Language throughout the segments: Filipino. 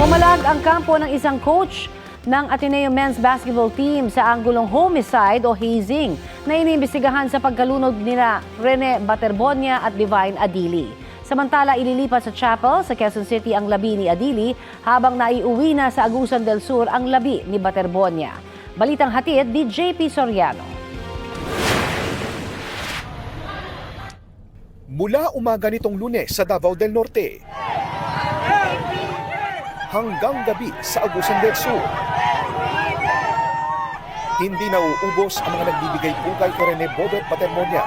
Pumalag ang kampo ng isang coach ng Ateneo Men's Basketball Team sa anggulong homicide o hazing na iniimbestigahan sa pagkalunod nila Rene Baterbonia at Divine Adili. Samantala, ililipat sa chapel sa Quezon City ang labi ni Adili habang naiuwi na sa Agusan del Sur ang labi ni Baterbonia. Balitang hatid ni JP Soriano. Mula umaga nitong Lunes sa Davao del Norte hanggang gabi sa Agusan del Sur, hindi nauubos ang mga nagbibigay bugay kay Rene Bobet Baterbonia,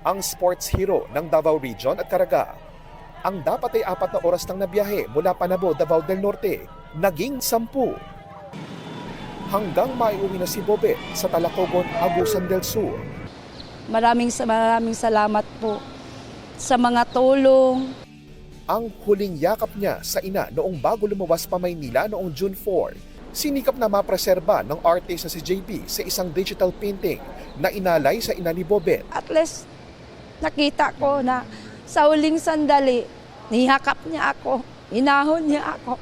ang sports hero ng Davao Region at Caraga. Ang dapat ay 4 na oras nang nabiyahe mula Panabo, Davao del Norte, naging 10. Hanggang maiuwi na si Bobet sa Talacogon, Agusan del Sur. Maraming salamat po sa mga tulong. Ang huling yakap niya sa ina noong bago lumuwas pa Maynila noong June 4, sinikap na mapreserba ng artist na si JP sa isang digital painting na inalay sa ina ni Bobet. At least nakita ko na sa huling sandali, nihakap niya ako, inahon niya ako.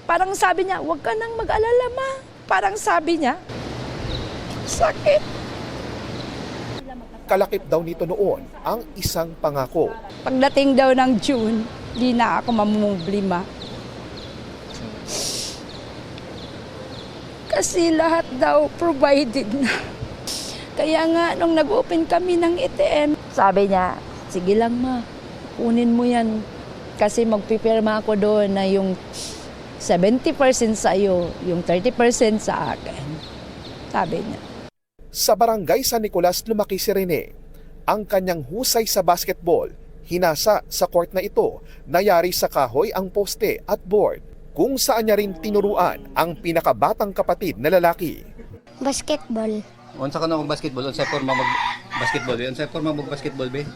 Parang sabi niya, huwag ka nang mag-alala, ma. Parang sabi niya, sakit. Kalakip daw nito noon ang isang pangako. Pagdating daw ng June, di na ako mamumblima. Kasi lahat daw provided na. Kaya nga, nung nag-open kami ng ATM, sabi niya, sige lang ma, kunin mo yan. Kasi magpipirma ako doon na yung 70% sa iyo, yung 30% sa akin. Sabi niya. Sa barangay San Nicolas lumaki si Rene. Ang kanyang husay sa basketball, hinasa sa court na ito, nayari sa kahoy ang poste at board, kung saan niya rin tinuruan ang pinakabatang kapatid na lalaki. Basketball. Unsa ka na mag-basketball, unsa forma mag-basketball, unsa forma mag-basketball be?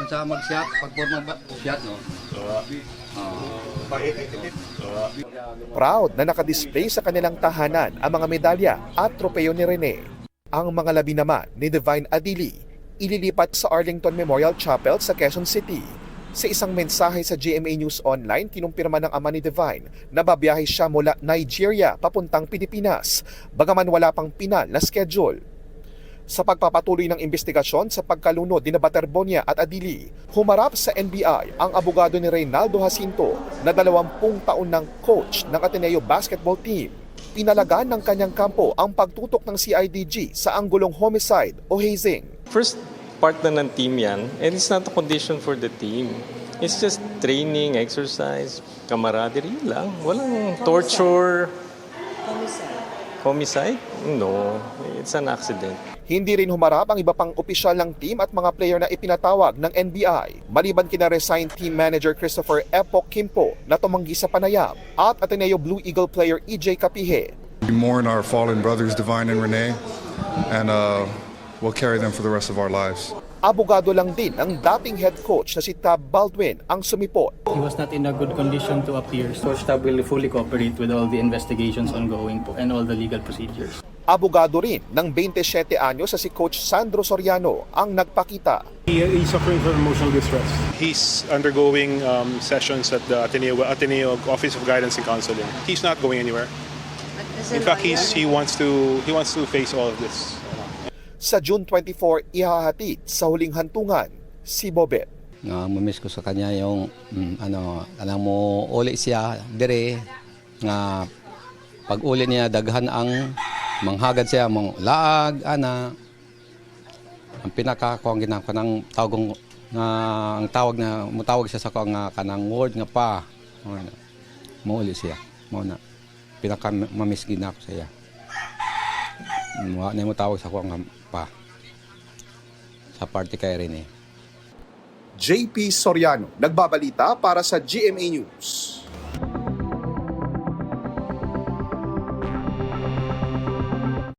Unsa mag-shot, pag forma shot no. Proud na nakadisplay sa kanilang tahanan ang mga medalya at tropeyo ni Rene. Ang mga labi naman ni Divine Adili ililipat sa Arlington Memorial Chapel sa Quezon City. Sa isang mensahe sa GMA News Online, kinumpirma ng ama ni Divine na babiyahe siya mula Nigeria papuntang Pilipinas, bagaman wala pang pinal na schedule. Sa pagpapatuloy ng investigasyon sa pagkalunod ni Baterbonia at Adili, humarap sa NBI ang abogado ni Reynaldo Jacinto na 20 taon ng coach ng Ateneo Basketball Team. Pinalagaan ng kanyang kampo ang pagtutok ng CIDG sa anggulong homicide o hazing. First part na ng team yan, and it's not a condition for the team. It's just training, exercise, camaraderie lang. Walang torture. Homicide? No, it's an accident. Hindi rin humarap ang iba pang opisyal ng team at mga player na ipinatawag ng NBI, maliban kina resigned team manager Christopher Epok Kimpo na tumanggi sa panayam at Ateneo Blue Eagle player EJ Capihe. We mourn our fallen brothers Divine and Rene, and we'll carry them for the rest of our lives. Abogado lang din ang dating head coach na si Tab Baldwin ang sumipot. He was not in a good condition to appear. Coach Tab will fully cooperate with all the investigations ongoing po and all the legal procedures. Abogado rin ng 27 anyos sa si Coach Sandro Soriano ang nagpakita. He's suffering from emotional distress. He's undergoing sessions at the Ateneo Office of Guidance and Counseling. He's not going anywhere. In fact, he wants to face all of this. Sa June 24, ihahatid sa huling hantungan si Bobet. Mamiss ko sa kanya yung alam mo uli siya dire nga pag uli niya daghan ang manghagad siya mong laag ang pinaka ko ang ginako ng tawagong ang tawag na mutawag siya sa ko nga kanang word nga pa mo uli siya mo na pinaka mamiss ginako sa iya mo na mo tawag sa ko nga pa sa party kay Rene. JP Soriano, nagbabalita para sa GMA News.